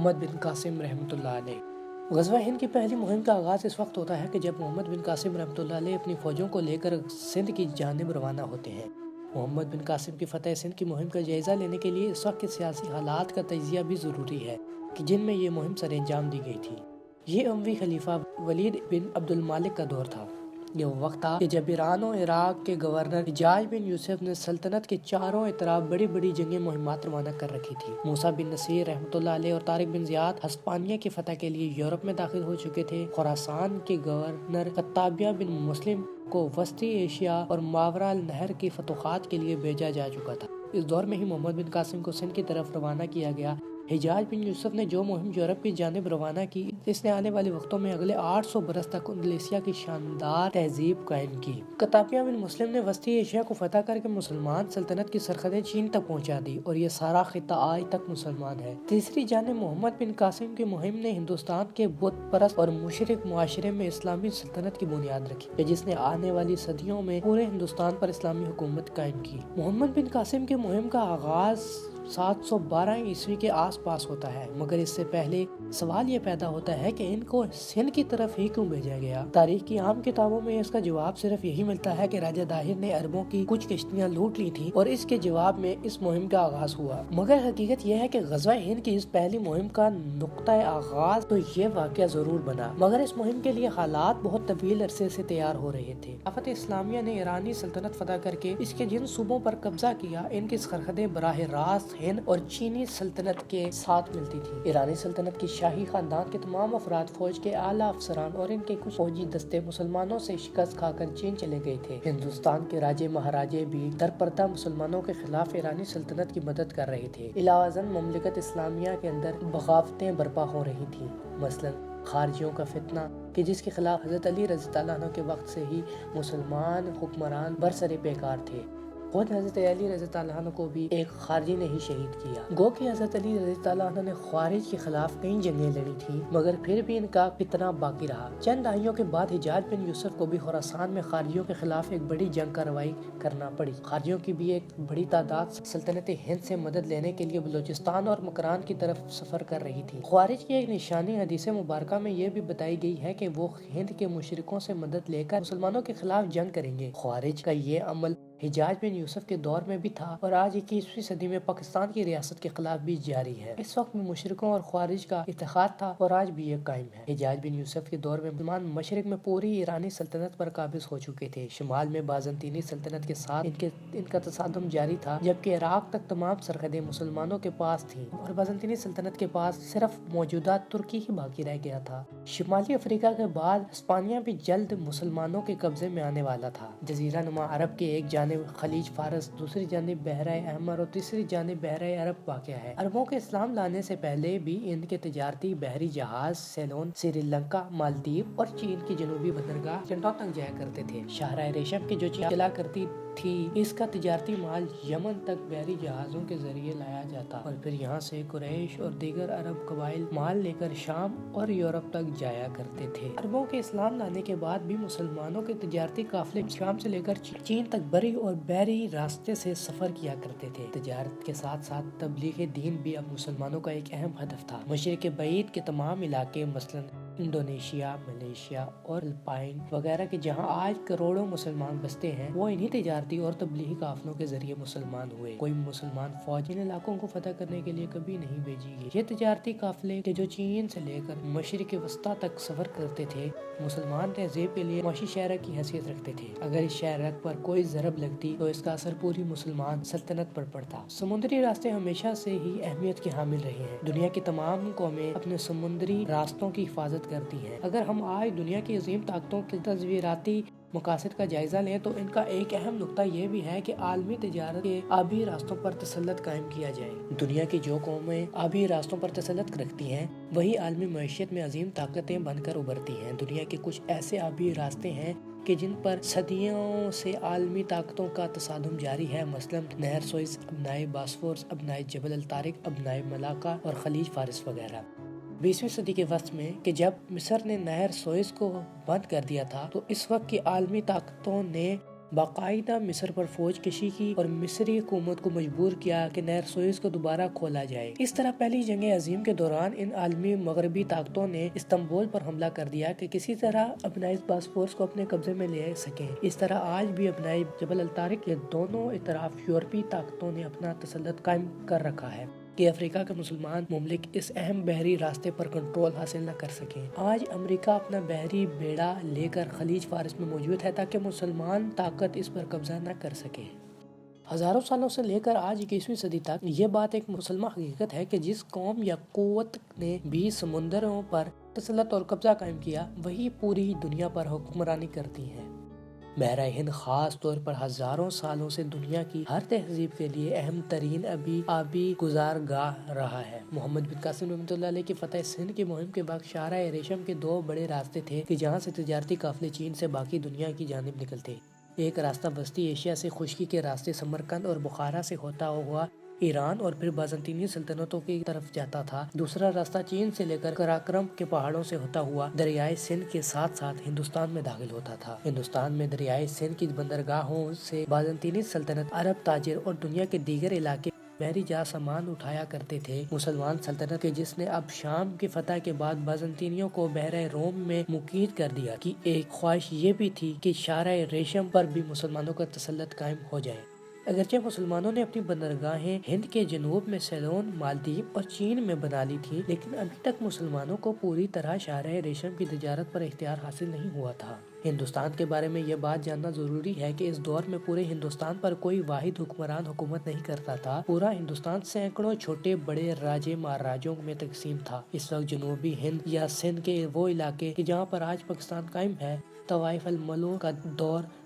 محمد بن قاسم رحمۃ اللہ علیہ۔ غزوہ ہند کی پہلی مہم کا آغاز اس وقت ہوتا ہے کہ جب محمد بن قاسم رحمۃ اللہ علیہ اپنی فوجوں کو لے کر سندھ کی جانب روانہ ہوتے ہیں۔ محمد بن قاسم کی فتح سندھ کی مہم کا جائزہ لینے کے لیے اس وقت کے سیاسی حالات کا تجزیہ بھی ضروری ہے کہ جن میں یہ مہم سر انجام دی گئی تھی۔ یہ اموی خلیفہ ولید بن عبد المالک کا دور تھا۔ یہ وہ وقت تھا کہ جب ایران و عراق کے گورنر حجاج بن یوسف نے سلطنت کے چاروں اطراف بڑی بڑی جنگی مہمات روانہ کر رکھی تھی۔ موسیٰ بن نصیر رحمۃ اللہ علیہ اور طارق بن زیاد ہسپانیہ کی فتح کے لیے یورپ میں داخل ہو چکے تھے۔ خراسان کے گورنر قطابیہ بن مسلم کو وسطی ایشیا اور ماورا النہر کی فتوحات کے لیے بھیجا جا چکا تھا۔ اس دور میں ہی محمد بن قاسم کو سندھ کی طرف روانہ کیا گیا۔ حجاج بن یوسف نے جو مہم یورپ کی جانب روانہ کی، اس نے آنے والے وقتوں میں اگلے 800 برس تک اندلسیہ کی شاندار تہذیب قائم کی۔ قطابیہ بن مسلم نے وسطی ایشیا کو فتح کر کے مسلمان سلطنت کی سرحدیں چین تک پہنچا دی اور یہ سارا خطہ آج تک مسلمان ہے۔ تیسری جانب محمد بن قاسم کی مہم نے ہندوستان کے بت پرست اور مشرک معاشرے میں اسلامی سلطنت کی بنیاد رکھی، جس نے آنے والی صدیوں میں پورے ہندوستان پر اسلامی حکومت قائم کی۔ محمد بن قاسم کی مہم کا آغاز 712 عیسوی کے آس پاس ہوتا ہے، مگر اس سے پہلے سوال یہ پیدا ہوتا ہے کہ ان کو سندھ کی طرف ہی کیوں بھیجا گیا؟ تاریخ کی عام کتابوں میں اس کا جواب صرف یہی ملتا ہے کہ راجہ داہر نے عربوں کی کچھ کشتیاں لوٹ لی تھیں اور اس کے جواب میں اس مہم کا آغاز ہوا۔ مگر حقیقت یہ ہے کہ غزوہ ہند کی اس پہلی مہم کا نقطہ آغاز تو یہ واقعہ ضرور بنا، مگر اس مہم کے لیے حالات بہت طویل عرصے سے تیار ہو رہے تھے۔ خلافت اسلامیہ نے ایرانی سلطنت فتح کر کے اس کے جن صوبوں پر قبضہ کیا، ان کی سرحدیں براہ راست ہند اور چینی سلطنت کے ساتھ ملتی تھی۔ ایرانی سلطنت کی شاہی خاندان کے تمام افراد، فوج کے اعلیٰ افسران اور ان کے کچھ فوجی دستے مسلمانوں سے شکست کھا کر چین چلے گئے تھے۔ ہندوستان کے راجے مہاراجے بھی درپردہ مسلمانوں کے خلاف ایرانی سلطنت کی مدد کر رہے تھے۔ علاوہ ازیں مملکت اسلامیہ کے اندر بغاوتیں برپا ہو رہی تھیں، مثلا خارجیوں کا فتنہ کہ جس کے خلاف حضرت علی رضی اللہ عنہ کے وقت سے ہی مسلمان حکمران برسر پیکار تھے۔ خود حضرت علی رضی اللہ عنہ کو بھی ایک خارجی نے ہی شہید کیا۔ گو کہ حضرت علی رضی اللہ عنہ نے خوارج کے خلاف کئی جنگیں لڑی تھیں، مگر پھر بھی ان کا فتنہ باقی رہا۔ چند دہائیوں کے بعد حجاج بن یوسف کو بھی خراسان میں خارجیوں کے خلاف ایک بڑی جنگ کارروائی کرنا پڑی۔ خارجیوں کی بھی ایک بڑی تعداد سلطنت ہند سے مدد لینے کے لیے بلوچستان اور مکران کی طرف سفر کر رہی تھی۔ خوارج کی ایک نشانی حدیث مبارکہ میں یہ بھی بتائی گئی ہے کہ وہ ہند کے مشرکوں سے مدد لے کر مسلمانوں کے خلاف جنگ کریں گے۔ خوارج کا یہ عمل حجاج بن یوسف کے دور میں بھی تھا اور آج 21ویں صدی میں پاکستان کی ریاست کے خلاف بھی جاری ہے۔ اس وقت میں مشرکوں اور خوارج کا اتحاد تھا اور آج بھی یہ قائم ہے۔ حجاج بن یوسف کے دور میں مسلمان مشرق میں پوری ایرانی سلطنت پر قابض ہو چکے تھے۔ شمال میں بازنطینی سلطنت کے ساتھ ان کا تصادم جاری تھا، جبکہ عراق تک تمام سرحدیں مسلمانوں کے پاس تھیں اور بازنطینی سلطنت کے پاس صرف موجودہ ترکی ہی باقی رہ گیا تھا۔ شمالی افریقہ کے بعد ہسپانیہ بھی جلد مسلمانوں کے قبضے میں آنے والا تھا۔ جزیرہ نما عرب کے ایک جانب خلیج فارس، دوسری جانب بحیرہ احمر اور تیسری جانب بحیرہ عرب واقع ہے۔ عربوں کے اسلام لانے سے پہلے بھی ان کے تجارتی بحری جہاز سیلون، سری لنکا، مالدیپ اور چین کی جنوبی بندرگاہ چنڈون تک جایا کرتے تھے۔ شاہراہ ریشم کی جو چلا کرتی تھی، اس کا تجارتی مال یمن تک بحری جہازوں کے ذریعے لایا جاتا اور پھر یہاں سے قریش اور دیگر عرب قبائل مال لے کر شام اور یورپ تک جایا کرتے تھے۔ عربوں کے اسلام لانے کے بعد بھی مسلمانوں کے تجارتی قافلے شام سے لے کر چین تک بری اور بحری راستے سے سفر کیا کرتے تھے۔ تجارت کے ساتھ ساتھ تبلیغ دین بھی اب مسلمانوں کا ایک اہم ہدف تھا۔ مشرق بعید کے تمام علاقے، مثلا انڈونیشیا، ملیشیا اور فلپائن وغیرہ کے جہاں آج کروڑوں مسلمان بستے ہیں، وہ انہی تجارتی اور تبلیغی قافلوں کے ذریعے مسلمان ہوئے۔ کوئی مسلمان فوج ان علاقوں کو فتح کرنے کے لیے کبھی نہیں بھیجی گئی۔ یہ تجارتی قافلے کہ جو چین سے لے کر مشرق وسطیٰ تک سفر کرتے تھے، مسلمان تہذیب کے لیے معاشی شہرہ کی حیثیت رکھتے تھے۔ اگر اس شہرہ پر کوئی ضرب لگتی تو اس کا اثر پوری مسلمان سلطنت پر پڑتا۔ سمندری راستے ہمیشہ سے ہی اہمیت کے حامل رہے ہیں۔ دنیا کی تمام قومیں اپنے سمندری راستوں کی حفاظت کرتی ہیں۔ اگر ہم آج دنیا کی عظیم طاقتوں کے تصویراتی مقاصد کا جائزہ لیں تو ان کا ایک اہم نقطہ یہ بھی ہے کہ عالمی تجارت کے آبی راستوں پر تسلط قائم کیا جائے۔ دنیا کی جو قومیں آبی راستوں پر تسلط رکھتی ہیں، وہی عالمی معیشت میں عظیم طاقتیں بن کر ابھرتی ہیں۔ دنیا کے کچھ ایسے آبی راستے ہیں کہ جن پر صدیوں سے عالمی طاقتوں کا تصادم جاری ہے، مثلا نہر سوئز، ابنائے باسفورس، ابنائے جبل الطارق، ابنائے ملاقہ اور خلیج فارس وغیرہ۔ 20ویں صدی کے وسط میں کہ جب مصر نے نہر سوئز کو بند کر دیا تھا، تو اس وقت کی عالمی طاقتوں نے باقاعدہ مصر پر فوج کشی کی اور مصری حکومت کو مجبور کیا کہ نہر سوئز کو دوبارہ کھولا جائے۔ اس طرح پہلی جنگ عظیم کے دوران ان عالمی مغربی طاقتوں نے استنبول پر حملہ کر دیا کہ کسی طرح ابنائی باسفورس کو اپنے قبضے میں لے سکیں۔ اس طرح آج بھی ابنائی جبل الطارق کے دونوں اطراف یورپی طاقتوں نے اپنا تسلط قائم کر رکھا ہے کہ افریقہ کے مسلمان ممالک اس اہم بحری راستے پر کنٹرول حاصل نہ کر سکیں۔ آج امریکہ اپنا بحری بیڑا لے کر خلیج فارس میں موجود ہے تاکہ مسلمان طاقت اس پر قبضہ نہ کر سکے۔ ہزاروں سالوں سے لے کر آج 21ویں صدی تک یہ بات ایک مسلمہ حقیقت ہے کہ جس قوم یا قوت نے بھی سمندروں پر تسلط اور قبضہ قائم کیا وہی پوری دنیا پر حکمرانی کرتی ہے۔ بحیرہ ہند خاص طور پر ہزاروں سالوں سے دنیا کی ہر تہذیب کے لیے اہم ترین آبی گزارگاہ رہا ہے۔ محمد بن قاسم رحمۃ اللہ علیہ کی فتح سندھ کی مہم کے بعد شاہراہ ریشم کے دو بڑے راستے تھے کہ جہاں سے تجارتی قافلے چین سے باقی دنیا کی جانب نکلتے۔ ایک راستہ وسطی ایشیا سے خشکی کے راستے سمرقند اور بخارا سے ہوتا ہوا ایران اور پھر بازنطینی سلطنتوں کی طرف جاتا تھا۔ دوسرا راستہ چین سے لے کر قراقرم کے پہاڑوں سے ہوتا ہوا دریائے سندھ کے ساتھ ساتھ ہندوستان میں داخل ہوتا تھا۔ ہندوستان میں دریائے سندھ کی بندرگاہوں سے بازنطینی سلطنت، عرب تاجر اور دنیا کے دیگر علاقے بحری جہاز سامان اٹھایا کرتے تھے۔ مسلمان سلطنت کے جس نے اب شام کی فتح کے بعد بازنطینیوں کو بحیرہ روم میں مقید کر دیا کی ایک خواہش یہ بھی تھی کہ شاہراہ ریشم پر بھی مسلمانوں کا تسلط قائم ہو جائے۔ اگرچہ مسلمانوں نے اپنی بندرگاہیں ہند کے جنوب میں سیلون، مالدیپ اور چین میں بنا لی تھی، لیکن ابھی تک مسلمانوں کو پوری طرح شاہراہ ریشم کی تجارت پر اختیار حاصل نہیں ہوا تھا۔ ہندوستان کے بارے میں یہ بات جاننا ضروری ہے کہ اس دور میں پورے ہندوستان پر کوئی واحد حکمران حکومت نہیں کرتا تھا۔ پورا ہندوستان سینکڑوں چھوٹے بڑے راجے مہاراجوں میں تقسیم تھا۔ اس وقت جنوبی ہند یا سندھ کے وہ علاقے کہ جہاں پر آج پاکستان قائم ہے، طوائف الملوک کا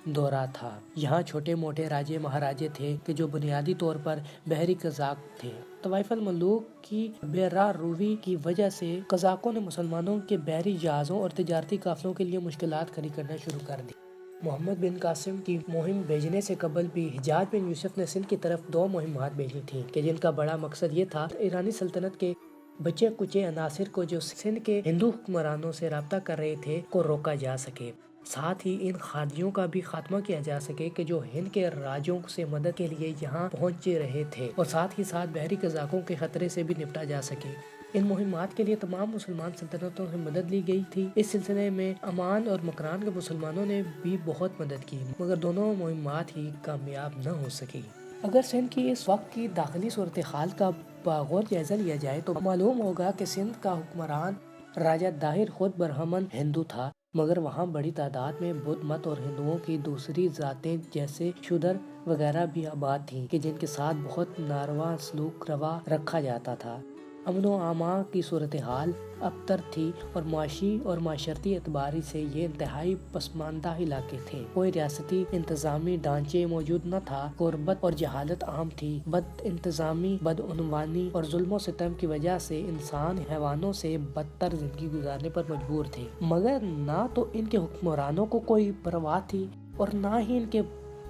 دورہ تھا۔ یہاں چھوٹے موٹے راجے مہاراجے تھے کہ جو بنیادی طور پر بحری قزاق تھے۔ طوائف الملوک کی بے راہ روی کی وجہ سے قزاقوں نے مسلمانوں کے بحری جہازوں اور تجارتی قافلوں کے لیے مشکلات کھڑی کرنا شروع کر دی۔ محمد بن قاسم کی مہم بھیجنے سے قبل بھی حجاج بن یوسف نے سندھ کی طرف 2 مہمات بھیجی تھیں کہ جن کا بڑا مقصد یہ تھا ایرانی سلطنت کے بچے کچے عناصر کو جو سندھ کے ہندو حکمرانوں سے رابطہ کر رہے تھے کو روکا جا سکے، ساتھ ہی ان خادیوں کا بھی خاتمہ کیا جا سکے کہ جو ہند کے راجوں سے مدد کے لیے یہاں پہنچے رہے تھے، اور ساتھ ہی ساتھ بحری قزاقوں کے خطرے سے بھی نپٹا جا سکے۔ ان مہمات کے لیے تمام مسلمان سلطنتوں سے مدد لی گئی تھی۔ اس سلسلے میں عمان اور مکران کے مسلمانوں نے بھی بہت مدد کی، مگر دونوں مہمات ہی کامیاب نہ ہو سکی۔ اگر سندھ کی اس وقت کی داخلی صورتحال کا باغور جائزہ لیا جائے تو معلوم ہوگا کہ سندھ کا حکمران راجہ داہر خود برہمن ہندو تھا، مگر وہاں بڑی تعداد میں بدھ مت اور ہندوؤں کی دوسری ذاتیں جیسے شودر وغیرہ بھی آباد تھیں کہ جن کے ساتھ بہت ناروا سلوک روا رکھا جاتا تھا۔ امن و امان کی صورتحال ابتر تھی اور معاشی اور معاشرتی اعتبار سے یہ انتہائی پسماندہ علاقے تھے۔ کوئی ریاستی انتظامی ڈھانچے موجود نہ تھا، غربت اور جہالت عام تھی۔ بد انتظامی، بدعنوانی اور ظلم و ستم کی وجہ سے انسان حیوانوں سے بدتر زندگی گزارنے پر مجبور تھے، مگر نہ تو ان کے حکمرانوں کو کوئی پرواہ تھی اور نہ ہی ان کے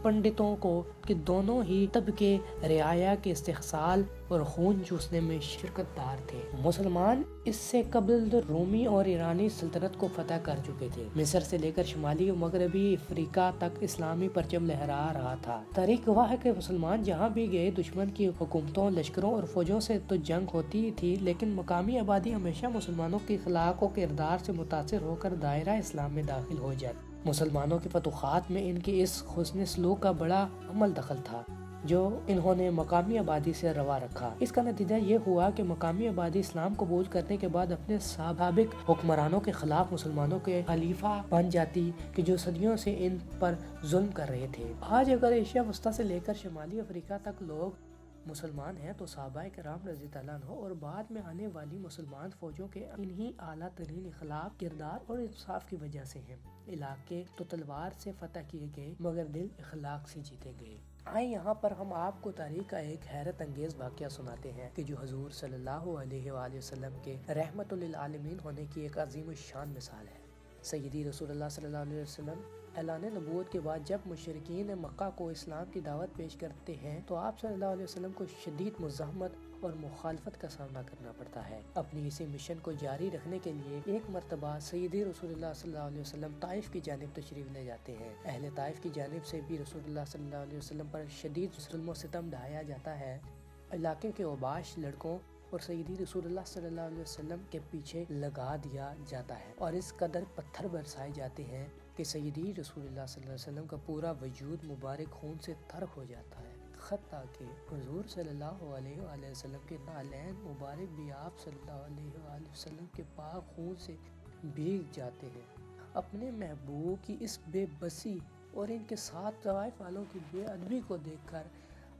پنڈتوں کو کہ دونوں ہی طبقے رعایا کے استحصال اور خون چوسنے میں شرکت دار تھے۔ مسلمان اس سے قبل رومی اور ایرانی سلطنت کو فتح کر چکے تھے۔ مصر سے لے کر شمالی و مغربی افریقہ تک اسلامی پرچم لہرا رہا تھا۔ تاریخ گواہ ہے کہ مسلمان جہاں بھی گئے دشمن کی حکومتوں، لشکروں اور فوجوں سے تو جنگ ہوتی تھی، لیکن مقامی آبادی ہمیشہ مسلمانوں کے اخلاق و کردار سے متاثر ہو کر دائرہ اسلام میں داخل ہو جاتی۔ مسلمانوں کی فتوحات میں ان کے اس حسن سلوک کا بڑا عمل دخل تھا جو انہوں نے مقامی آبادی سے روا رکھا۔ اس کا نتیجہ یہ ہوا کہ مقامی آبادی اسلام قبول کرنے کے بعد اپنے سابق حکمرانوں کے خلاف مسلمانوں کے خلیفہ بن جاتی کہ جو صدیوں سے ان پر ظلم کر رہے تھے۔ آج اگر ایشیا وسطیٰ سے لے کر شمالی افریقہ تک لوگ مسلمان ہیں تو صحابہ کرام رضی اللہ عنہ اور بعد میں آنے والی مسلمان فوجوں کے انہی اعلیٰ ترین اخلاق، کردار اور انصاف کی وجہ سے ہیں۔ علاقے تو تلوار سے فتح کیے گئے مگر دل اخلاق سے جیتے گئے۔ آئیں یہاں پر ہم آپ کو تاریخ کا ایک حیرت انگیز واقعہ سناتے ہیں کہ جو حضور صلی اللہ علیہ وآلہ وسلم کے رحمت للعالمین ہونے کی ایک عظیم الشان مثال ہے۔ سیدی رسول اللہ صلی اللہ علیہ وسلم اعلان نبوت کے بعد جب مشرکین مکہ کو اسلام کی دعوت پیش کرتے ہیں تو آپ صلی اللہ علیہ وسلم کو شدید مزاحمت اور مخالفت کا سامنا کرنا پڑتا ہے۔ اپنی اسی مشن کو جاری رکھنے کے لیے ایک مرتبہ سیدی رسول اللہ صلی اللہ علیہ وسلم طائف کی جانب تشریف لے جاتے ہیں۔ اہل طائف کی جانب سے بھی رسول اللہ صلی اللہ علیہ وسلم پر شدید ظلم و ستم ڈھایا جاتا ہے۔ علاقے کے اوباش لڑکوں اور سیدی رسول اللہ صلی اللہ علیہ وسلم کے پیچھے لگا دیا جاتا ہے اور اس قدر پتھر برسائے جاتے ہیں کہ سیدی رسول اللہ صلی اللہ علیہ وسلم کا پورا وجود مبارک خون سے تر ہو جاتا ہے، حتیٰ کہ حضور صلی اللہ علیہ وآلہ وسلم کے نالین مبارک بھی آپ صلی اللہ علیہ وآلہ وسلم کے پاک خون سے بھیگ جاتے ہیں۔ اپنے محبوب کی اس بے بسی اور ان کے ساتھ طائف والوں کی بے ادبی کو دیکھ کر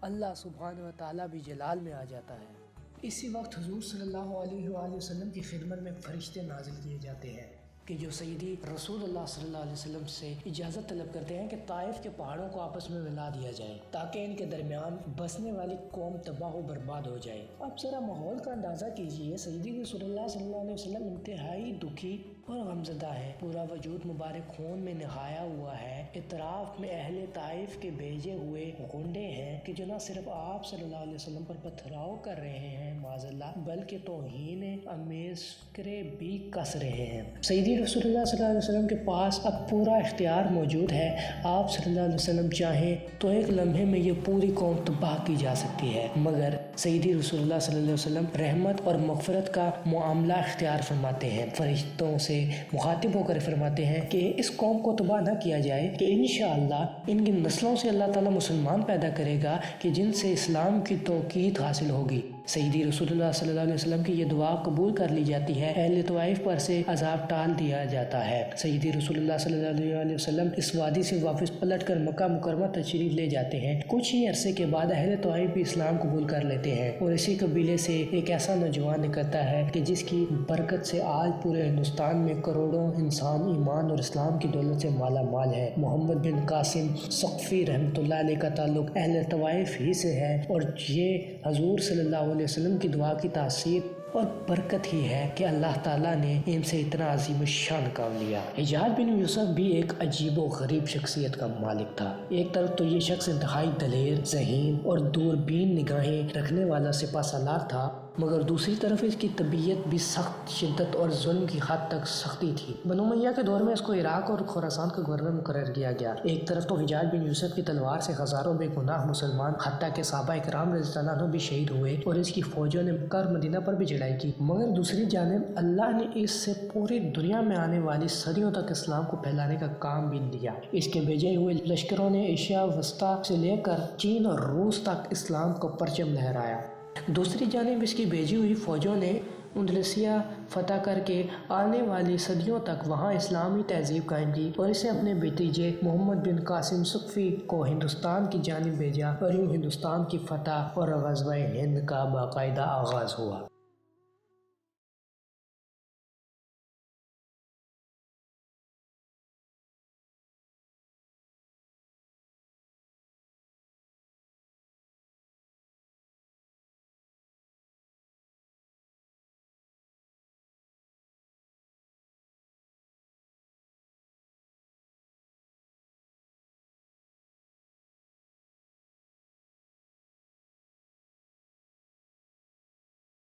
اللہ سبحانہ و تعالیٰ بھی جلال میں آ جاتا ہے۔ اسی وقت حضور صلی اللہ علیہ وآلہ وسلم کی خدمت میں فرشتے نازل کیے جاتے ہیں کہ جو سیدی رسول اللہ صلی اللہ علیہ وسلم سے اجازت طلب کرتے ہیں کہ طائف کے پہاڑوں کو آپس میں ملا دیا جائے تاکہ ان کے درمیان بسنے والی قوم تباہ و برباد ہو جائے۔ اب ذرا ماحول کا اندازہ کیجئے، سیدی رسول اللہ صلی اللہ علیہ وسلم انتہائی دکھی اور غمزدہ ہے، پورا وجود مبارک خون میں نہایا ہوا ہے، اطراف میں اہل طائف کے بھیجے ہوئے غنڈے ہیں کہ جو نہ صرف آپ صلی اللہ علیہ وسلم پر پتھراؤ کر رہے ہیں معاذ اللہ، بلکہ توہین آمیز فقرے بھی کس رہے ہیں۔ سیدی رسول اللہ صلی اللہ علیہ وسلم کے پاس اب پورا اختیار موجود ہے، آپ صلی اللہ علیہ وسلم چاہیں تو ایک لمحے میں یہ پوری قوم تباہ کی جا سکتی ہے، مگر سیدی رسول اللہ صلی اللہ علیہ وسلم رحمت اور مغفرت کا معاملہ اختیار فرماتے ہیں، فرشتوں سے مخاطب ہو کر فرماتے ہیں کہ اس قوم کو تباہ نہ کیا جائے کہ انشاءاللہ ان کی نسلوں سے اللہ تعالیٰ مسلمان پیدا کرے گا کہ جن سے اسلام کی توقید حاصل ہوگی۔ سیدی رسول اللہ صلی اللہ علیہ وسلم کی یہ دعا قبول کر لی جاتی ہے، اہل طائف پر سے عذاب ٹال دیا جاتا ہے۔ سیدی رسول اللہ صلی اللہ علیہ وسلم اس وادی سے واپس پلٹ کر مکہ مکرمہ تشریف لے جاتے ہیں۔ کچھ ہی عرصے کے بعد اہل طائف بھی اسلام قبول کر لیتے ہیں اور اسی قبیلے سے ایک ایسا نوجوان نکلتا ہے کہ جس کی برکت سے آج پورے ہندوستان میں کروڑوں انسان ایمان اور اسلام کی دولت سے مالا مال ہے۔ محمد بن قاسم ثقفی رحمۃ اللہ علیہ کا تعلق اہل طائف ہی سے ہے اور یہ حضور صلی اللہ علیہ وسلم کی دعا کی تاثیر اور برکت ہی ہے کہ اللہ تعالیٰ نے ان سے اتنا عظیم الشان کام لیا۔ حجاج بن یوسف بھی ایک عجیب و غریب شخصیت کا مالک تھا۔ ایک طرف تو یہ شخص انتہائی دلیر، ذہین اور دوربین نگاہیں رکھنے والا سپہ سالار تھا، مگر دوسری طرف اس کی طبیعت بھی سخت شدت اور ظلم کی حد تک سختی تھی۔ بنو امیہ کے دور میں اس کو عراق اور خراسان کا گورنر مقرر کیا گیا۔ ایک طرف تو حجاج بن یوسف کی تلوار سے ہزاروں بے گناہ مسلمان حتیٰ کہ صحابہ کرام رضی اللہ عنہ بھی شہید ہوئے اور اس کی فوجوں نے مکہ اور مدینہ پر بھی چڑھائی کی، مگر دوسری جانب اللہ نے اس سے پوری دنیا میں آنے والی صدیوں تک اسلام کو پھیلانے کا کام بھی دیا۔ اس کے بھیجے ہوئے لشکروں نے ایشیا وسطیٰ سے لے کر چین اور روس تک اسلام کو پرچم لہرایا۔ دوسری جانب اس کی بھیجی ہوئی فوجوں نے اندلسیہ فتح کر کے آنے والی صدیوں تک وہاں اسلامی تہذیب قائم کی اور اسے اپنے بھتیجے محمد بن قاسم ثقفی کو ہندوستان کی جانب بھیجا اور یوں ہندوستان کی فتح اور غزوہ ہند کا باقاعدہ آغاز ہوا۔